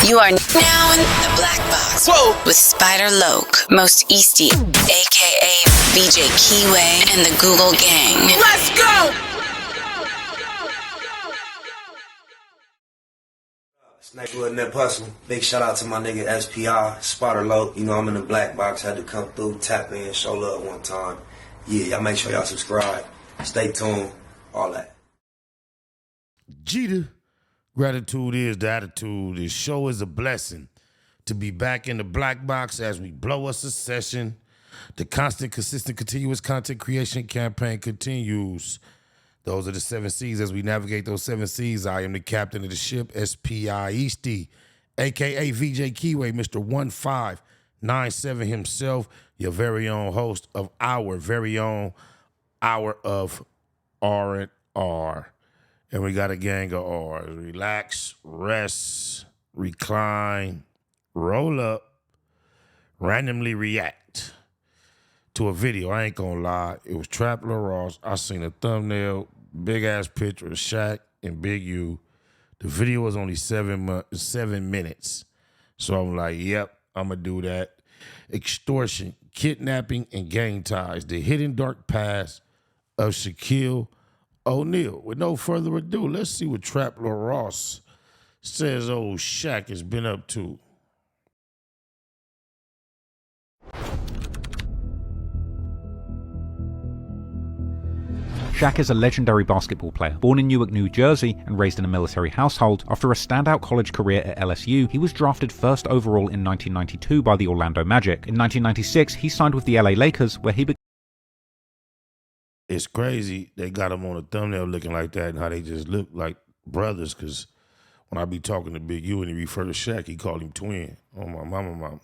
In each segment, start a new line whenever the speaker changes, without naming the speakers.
You are now in the Black Box. Whoa. With Spider Loke, Most Easty, a.k.a. VJ Keyway, and the Google Gang. Let's go!
Snake Wood Nip Hustle. Big shout out to my nigga SPI, Spider Loke. You know, I'm in the Black Box. Had to come through, tap in, show love one time. Yeah, y'all make sure y'all subscribe. Stay tuned. All that.
Jeter. Gratitude is the attitude. This show is a blessing. To be back in the Black Box as we blow us a session. The constant, consistent, continuous content creation campaign continues. Those are the 7 C's. As we navigate those 7 C's, I am the captain of the ship, SPI Easty, a.k.a. VJ Keyway, Mr. 1597 himself, your very own host of our very own hour of R&R. And we got a gang of R's. Relax, rest, recline, roll up, randomly react to a video. I ain't gonna lie. It was Trap Lil Ross. I seen a thumbnail, big-ass picture of Shaq and Big U. The video was only 7 minutes. So I'm like, yep, I'm gonna do that. Extortion, kidnapping, and gang ties. The hidden dark past of Shaquille O'Neal. With no further ado, let's see what Trap Lil Ross says old Shaq has been up to.
Shaq is a legendary basketball player. Born in Newark, New Jersey, and raised in a military household, after a standout college career at LSU, he was drafted first overall in 1992 by the Orlando Magic. In 1996, he signed with the LA Lakers, where he became...
It's crazy they got him on a thumbnail looking like that and how they just look like brothers, because when I be talking to Big U and he refer to Shaq, he called him twin. Oh, my mama.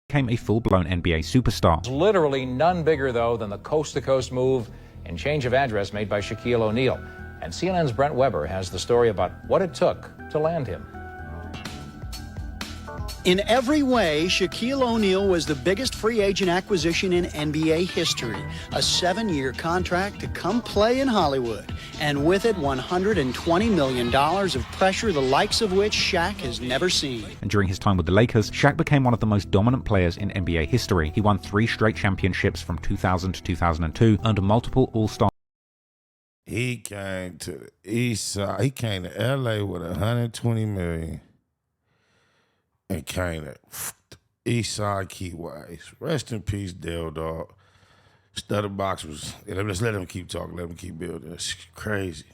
Became a full-blown NBA superstar.
Literally none bigger, though, than the coast-to-coast move and change of address made by Shaquille O'Neal. And CNN's Brent Weber has the story about what it took to land him.
In every way, Shaquille O'Neal was the biggest free agent acquisition in NBA history. A 7-year contract to come play in Hollywood. And with it, $120 million of pressure, the likes of which Shaq has never seen.
And during his time with the Lakers, Shaq became one of the most dominant players in NBA history. He won 3 straight championships from 2000 to 2002, earned multiple All-Star.
He came to the East Side. He came to LA with $120 million. And kind of East Side Keyways. Rest in peace, Dale Dog. Stutterbox was, let's let him keep talking, let him keep building. It's crazy.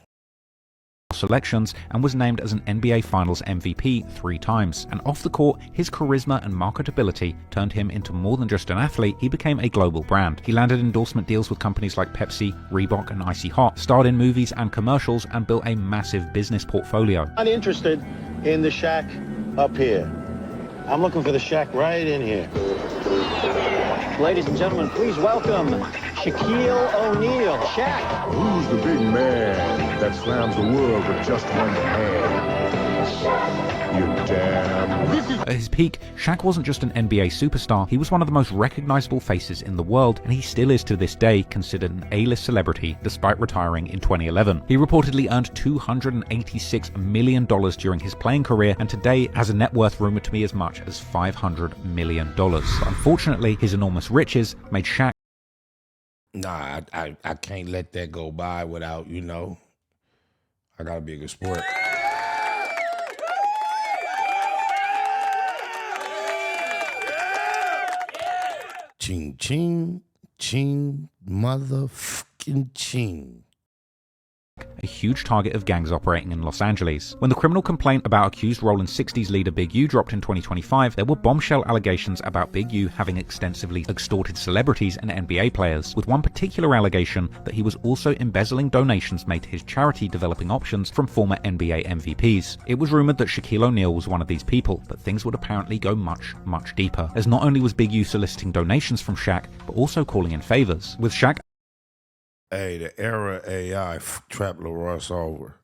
Selections and was named as an NBA Finals MVP 3 times. And off the court, his charisma and marketability turned him into more than just an athlete. He became a global brand. He landed endorsement deals with companies like Pepsi, Reebok, and Icy Hot, starred in movies and commercials, and built a massive business portfolio.
I'm interested in the Shaq up here. I'm looking for the Shaq right in here.
Ladies and gentlemen, please welcome Shaquille O'Neal. Shaq.
Who's the big man that slams the world with just one hand? You damn.
At his peak, Shaq wasn't just an NBA superstar, he was one of the most recognizable faces in the world, and he still is to this day considered an A-list celebrity despite retiring in 2011. He reportedly earned $286 million during his playing career, and today has a net worth rumored to be as much as $500 million. Unfortunately, his enormous riches made Shaq...
Nah, I can't let that go by without, I gotta be a good sport. Ching, ching, ching, motherfucking ching.
A huge target of gangs operating in Los Angeles. When the criminal complaint about accused Rolling 60s leader Big U dropped in 2025, there were bombshell allegations about Big U having extensively extorted celebrities and NBA players, with one particular allegation that he was also embezzling donations made to his charity Developing Options from former NBA MVPs. It was rumored that Shaquille O'Neal was one of these people, but things would apparently go much, much deeper, as not only was Big U soliciting donations from Shaq, but also calling in favors. With Shaq...
Hey, the era of AI Trap Lil Ross over.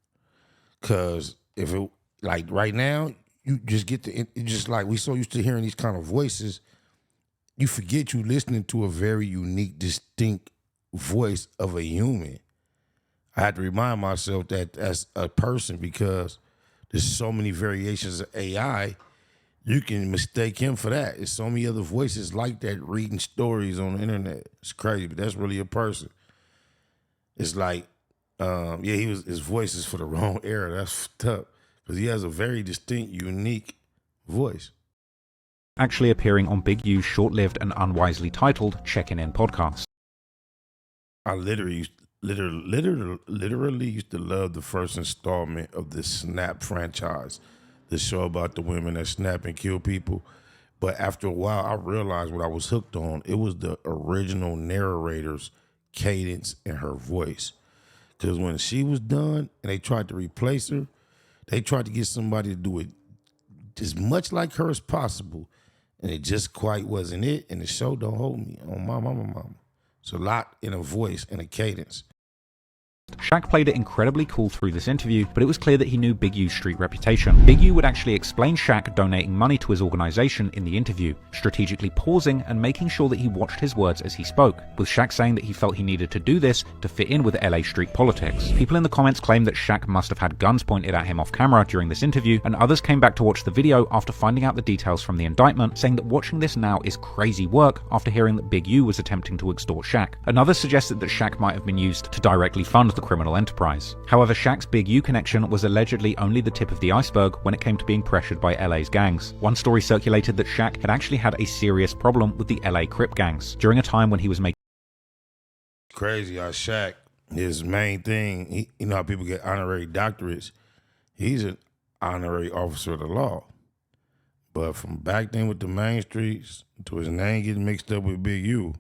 Cause if it, like right now, you just get the, just like we so used to hearing these kind of voices, you forget you listening to a very unique, distinct voice of a human. I had to remind myself that as a person, because there's so many variations of AI, you can mistake him for that. There's so many other voices like that reading stories on the internet. It's crazy, but that's really a person. It's like, his voice is for the wrong era. That's tough because he has a very distinct, unique voice.
Actually appearing on Big U's short-lived and unwisely titled Checking In podcast.
I literally used to love the first installment of the Snap franchise, the show about the women that snap and kill people. But after a while, I realized what I was hooked on. It was the original narrator's cadence and her voice. Because when she was done and they tried to replace her, they tried to get somebody to do it as much like her as possible. And it just quite wasn't it. And the show don't hold me on my mama. It's a lot in a voice and a cadence.
Shaq played it incredibly cool through this interview, but it was clear that he knew Big U's street reputation. Big U would actually explain Shaq donating money to his organization in the interview, strategically pausing and making sure that he watched his words as he spoke, with Shaq saying that he felt he needed to do this to fit in with LA street politics. People in the comments claimed that Shaq must have had guns pointed at him off camera during this interview, and others came back to watch the video after finding out the details from the indictment, saying that watching this now is crazy work after hearing that Big U was attempting to extort Shaq. Another suggested that Shaq might have been used to directly fund the criminal enterprise. However, Shaq's Big U connection was allegedly only the tip of the iceberg when it came to being pressured by LA's gangs. One story circulated that Shaq had actually had a serious problem with the LA Crip gangs during a time when he was making.
Crazy how Shaq, his main thing, you know how people get honorary doctorates, he's an honorary officer of the law. But from back then with the main streets to his name getting mixed up with Big U,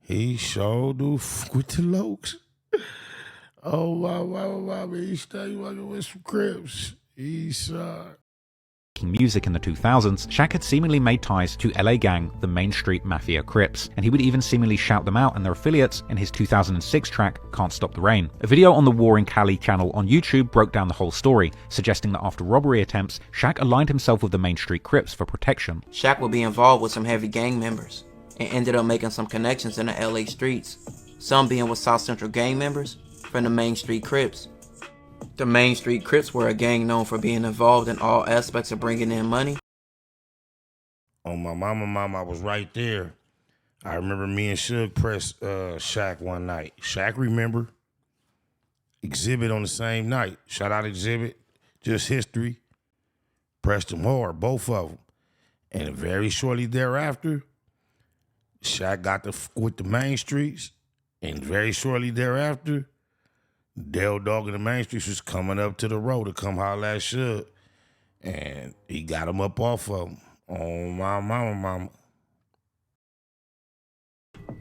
he sure do with the lokes. Oh, wow, he stay working with some Crips. He's
music in the 2000s, Shaq had seemingly made ties to LA gang, the Main Street Mafia Crips, and he would even seemingly shout them out and their affiliates in his 2006 track, Can't Stop the Rain. A video on the War in Cali channel on YouTube broke down the whole story, suggesting that after robbery attempts, Shaq aligned himself with the Main Street Crips for protection.
Shaq would be involved with some heavy gang members, and ended up making some connections in the LA streets, some being with South Central gang members from the Main Street Crips. The Main Street Crips were a gang known for being involved in all aspects of bringing in money.
On my mama, I was right there. I remember me and Suge pressed Shaq one night. Shaq remember. Exhibit on the same night. Shout out Exhibit. Just history. Pressed them hard, both of them. And very shortly thereafter, Shaq got with the Main Streets. And very shortly thereafter, Dale Dog in the Main Streets was coming up to the road to come holler at Suge. And he got him up off of him. Oh, my mama.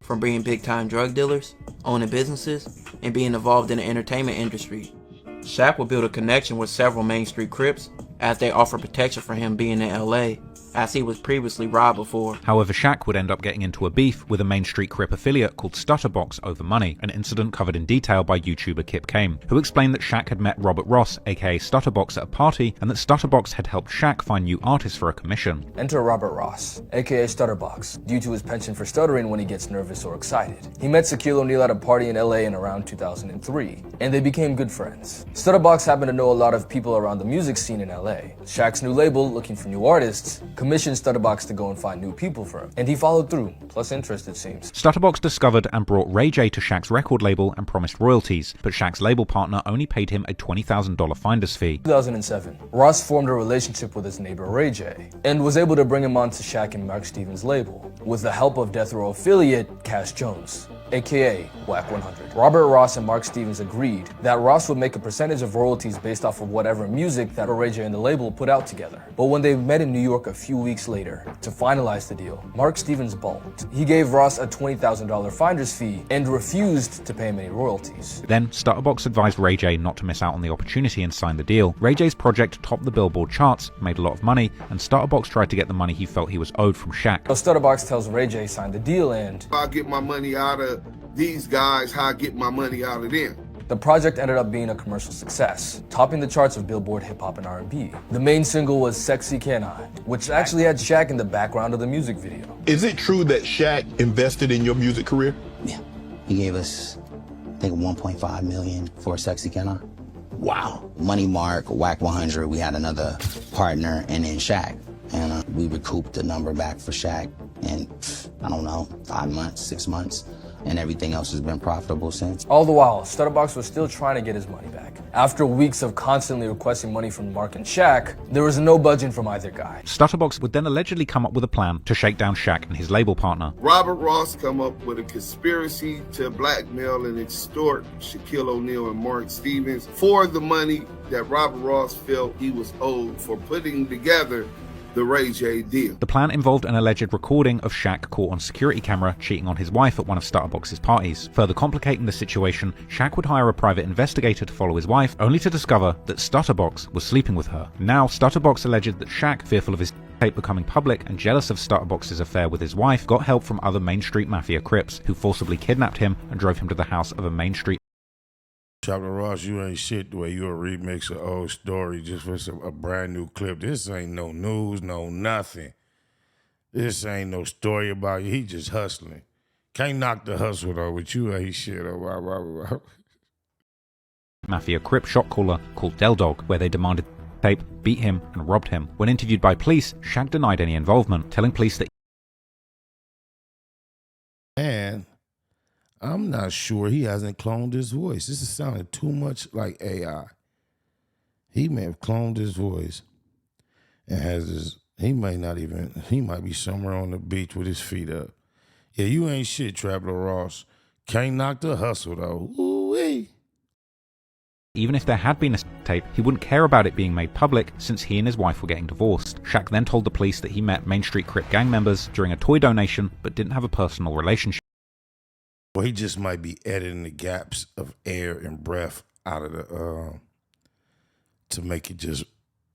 From being big-time drug dealers, owning businesses, and being involved in the entertainment industry, Shaq would build a connection with several Main Street Crips as they offered protection for him being in LA, as he was previously robbed before.
However, Shaq would end up getting into a beef with a Main Street Crip affiliate called Stutterbox over money, an incident covered in detail by YouTuber Kip Kame, who explained that Shaq had met Robert Ross, aka Stutterbox, at a party, and that Stutterbox had helped Shaq find new artists for a commission.
Enter Robert Ross, aka Stutterbox, due to his penchant for stuttering when he gets nervous or excited. He met Shaquille O'Neal at a party in LA in around 2003, and they became good friends. Stutterbox happened to know a lot of people around the music scene in LA. Shaq's new label, looking for new artists, commissioned Stutterbox to go and find new people for him, and he followed through, plus interest it seems.
Stutterbox discovered and brought Ray J to Shaq's record label and promised royalties, but Shaq's label partner only paid him a $20,000 finder's fee.
2007, Ross formed a relationship with his neighbor Ray J, and was able to bring him onto Shaq and Mark Stevens' label, with the help of Death Row affiliate Cash Jones, aka Whack 100. Robert Ross and Mark Stevens agreed that Ross would make a percentage of royalties based off of whatever music that Ray J and the label put out together. But when they met in New York a few weeks later to finalize the deal, Mark Stevens balked. He gave Ross a $20,000 finder's fee and refused to pay him any royalties.
Then Stutterbox advised Ray J not to miss out on the opportunity and sign the deal. Ray J's project topped the Billboard charts, made a lot of money, and Stutterbox tried to get the money he felt he was owed from Shaq.
So Stutterbox tells Ray J sign the deal, and
I get my money out of these guys, how I get my money out of them.
The project ended up being a commercial success, topping the charts of Billboard Hip Hop and R&B. The main single was Sexy Can I, which actually had Shaq in the background of the music video.
Is it true that Shaq invested in your music career?
Yeah, he gave us, I think, $1.5 million for Sexy Can I. Wow. Money Mark, Whack 100, we had another partner, and then Shaq. And we recouped the number back for Shaq in, I don't know, 5 months, 6 months. And everything else has been profitable since.
All the while, Stutterbox was still trying to get his money back. After weeks of constantly requesting money from Mark and Shaq, there was no budging from either guy.
Stutterbox would then allegedly come up with a plan to shake down Shaq and his label partner.
Robert Ross come up with a conspiracy to blackmail and extort Shaquille O'Neal and Mark Stevens for the money that Robert Ross felt he was owed for putting together the Ray J deal.
The plan involved an alleged recording of Shaq caught on security camera cheating on his wife at one of Stutterbox's parties. Further complicating the situation, Shaq would hire a private investigator to follow his wife, only to discover that Stutterbox was sleeping with her. Now, Stutterbox alleged that Shaq, fearful of his tape becoming public and jealous of Stutterbox's affair with his wife, got help from other Main Street Mafia Crips, who forcibly kidnapped him and drove him to the house of a Main Street.
Chopper Ross, you ain't shit the way you a remix of old story just for a brand new clip. This ain't no news, no nothing. This ain't no story about you. He just hustling. Can't knock the hustle though, but you ain't shit.
Mafia Crip shot caller called Del Dog, where they demanded tape, beat him, and robbed him. When interviewed by police, Shaq denied any involvement, telling police that.
And I'm not sure he hasn't cloned his voice. This is sounding too much like AI. He may have cloned his voice and has his, he might be somewhere on the beach with his feet up. Yeah, you ain't shit, Traveler Ross. Can't knock the hustle though. Ooh-wee.
Even if there had been a tape, he wouldn't care about it being made public since he and his wife were getting divorced. Shaq then told the police that he met Main Street Crip gang members during a toy donation but didn't have a personal relationship.
Well, he just might be editing the gaps of air and breath out of the, to make it just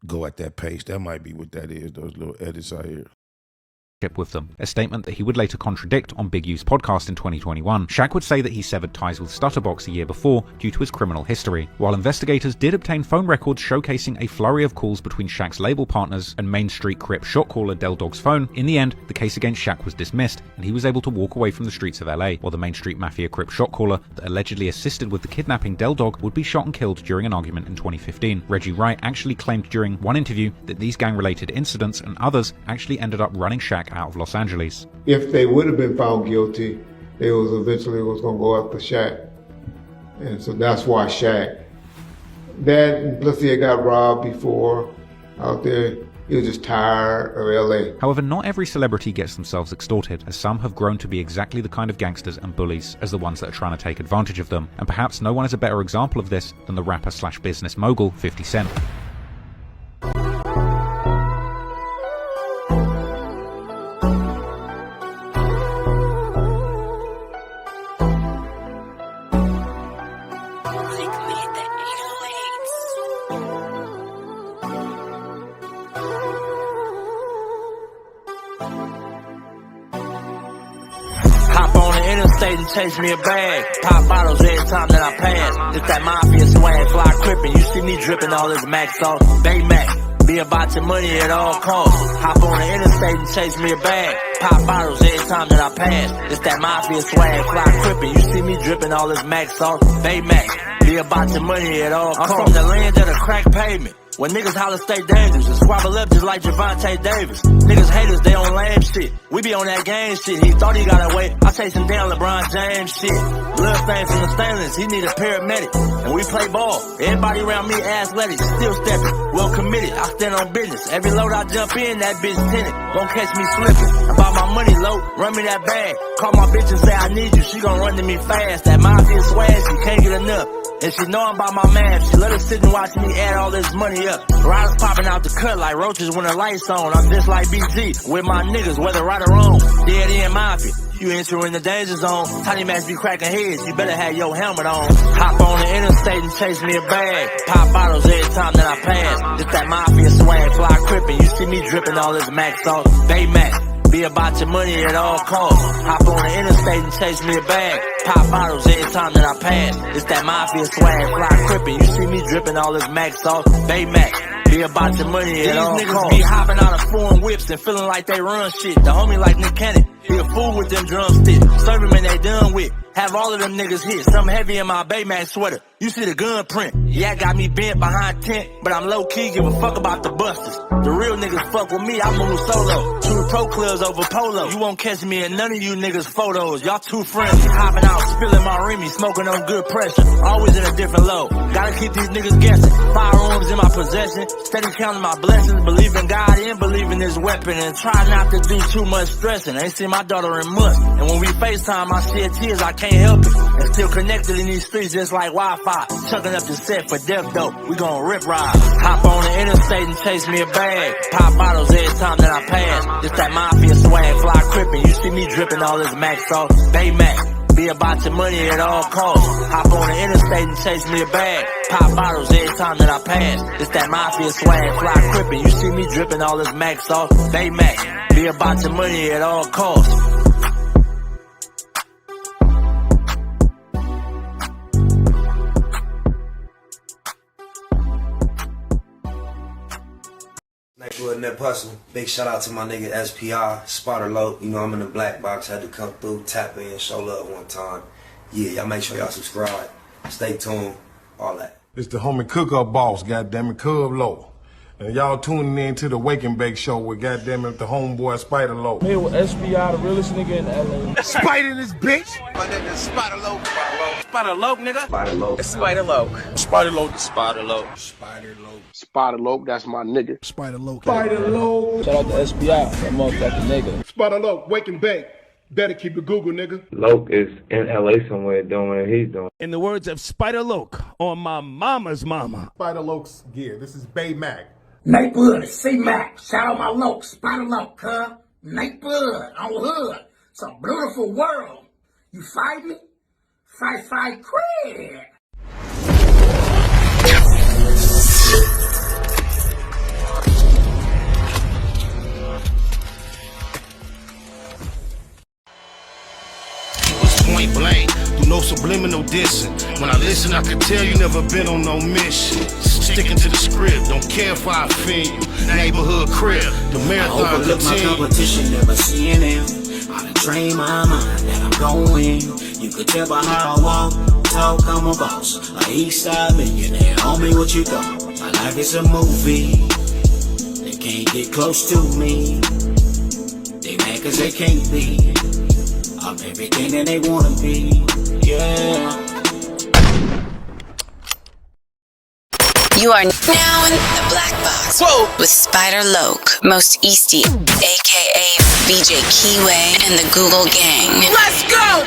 go at that pace. That might be what that is, those little edits out here.
With them, a statement that he would later contradict on Big U's podcast in 2021. Shaq would say that he severed ties with Stutterbox a year before due to his criminal history. While investigators did obtain phone records showcasing a flurry of calls between Shaq's label partners and Main Street Crip shot caller Del Dog's phone, in the end, the case against Shaq was dismissed and he was able to walk away from the streets of LA, while the Main Street Mafia Crip shot caller that allegedly assisted with the kidnapping Del Dog would be shot and killed during an argument in 2015. Reggie Wright actually claimed during one interview that these gang-related incidents and others actually ended up running Shaq out of Los Angeles.
If they would have been found guilty, they was eventually going to go after Shaq. And so that's why Shaq. That, plus he got robbed before out there. He was just tired of LA.
However, not every celebrity gets themselves extorted, as some have grown to be exactly the kind of gangsters and bullies as the ones that are trying to take advantage of them. And perhaps no one is a better example of this than the rapper/business mogul 50 Cent.
And chase me a bag, pop bottles every time that I pass. It's that mafia swag, fly crippin'. You see me drippin' all this Mac sauce, Baymax. Be about your money at all costs. Hop on the interstate and chase me a bag, pop bottles every time that I pass. It's that mafia swag, fly crippin'. You see me drippin' all this Mac sauce, Baymax. Be about your money at all costs. I'm from the land of the crack pavement. When niggas holler stay dangerous and squabble up just like Javante Davis. Niggas haters, they on lame shit. We be on that game shit. He thought he got away. I chase him down LeBron James shit. Blood stain from the stainless. He need a paramedic. And we play ball. Everybody around me athletic. Still stepping. Well committed. I stand on business. Every load I jump in, that bitch tinted. Don't catch me slipping. About my money low. Run me that bag. Call my bitch and say I need you. She gon' run to me fast. That mafia swag, she can't get enough. And she know I'm by my man. She let her sit and watch me add all this money up. Riders popping out the cut like roaches when the lights on. I'm just like BG with my niggas, whether right or wrong. Dead in mafia. You entering the danger zone. Tiny Macs be cracking heads. You better have your helmet on. Hop on the interstate and chase me a bag. Pop bottles every time that I pass. It's that mafia swag, fly crippin'. You see me dripping all this Mac sauce, Baymax. Be about your money at all costs. Hop on the interstate and chase me a bag. Pop bottles every time that I pass. It's that mafia swag, fly crippin'. You see me dripping all this Mac sauce, Baymax. Be about your money at all costs. These niggas be hopping out of foreign whips and feeling like they run shit. The homie like Nick Cannon. Be a fool with them drumsticks. Serve him and they done with. Have all of them niggas hit. Something heavy in my Baymax sweater. You see the gun print. Yeah, got me bent behind tent, but I'm low-key, give a fuck about the busters. The real niggas fuck with me, I move solo. Two pro clubs over polo. You won't catch me in none of you niggas' photos. Y'all too friendly. Hopping out, spilling my Remy, smoking on good pressure. Always in a different low. Gotta keep these niggas guessing. Firearms in my possession. Steady counting my blessings. Believe in God and believe in this weapon. And try not to do too much stressing. Ain't seen my daughter in months. And when we FaceTime, I shed tears, I can't help it. And still connected in these streets just like Wi-Fi. Chucking up the set for death dope. We gon' rip ride. Hop on the interstate and chase me a bag. Pop bottles every time that I pass. It's that mafia swag, fly crippin'. You see me dripping all this Mac sauce. Baymax, be about your money at all costs. Hop on the interstate and chase me a bag. Pop bottles every time that I pass. It's that mafia swag, fly crippin'. You see me dripping all this Mac sauce. Baymax, be about your money at all costs.
Nightwood and that hustle. Big shout out to my nigga SPI, Spotter Low. You know I'm in the black box, had to come through, tap in, show love one time. Yeah, y'all make sure y'all subscribe. Stay tuned, all that.
It's the homie cook-up boss, goddammit, Cub Low. And y'all tuning in to the Wake and Bake Show with goddammit the homeboy Spider Low.
Here with SPI, the realest nigga in LA.
Spider this bitch!
My nigga Spider Low.
Spider Low, nigga.
Spider Low.
Spider Low.
Spider Low.
Spider Low.
Spider Low.
Spider Low, that's my nigga.
Spider Low.
Spider Low. Shout out to SPI, that motherfucking nigga.
Spider Low, Wake and Bake. Better keep it Google, nigga.
Loke is in LA somewhere doing what he's doing.
In the words of Spider Loke on my mama's mama.
Spider Loke's gear. This is Bay Mac.
Nate Blood, C-Mac. Shout out my Loke, Spider Loke, huh? Nate Blood on Hood. It's a beautiful world. You fight me? Fight, Crips.
Point blank, do no subliminal dissing. When I listen, I can tell you never been on no mission. Sticking to the script, don't care if I offend you. Neighborhood crib, the marathon
I overlook my competition, never seeing them. I done trained my mind that I'm going. You could tell by how I walk, talk, I'm a boss. A east side millionaire, homie, what you thought? My life is a movie. They can't get close to me. They mad cause they can't be. I'm everything that they wanna be, yeah.
You are now in the black box. Whoa! With Spider Loke, Most Eastie, aka BJ Keyway, and the Google Gang.
Let's go!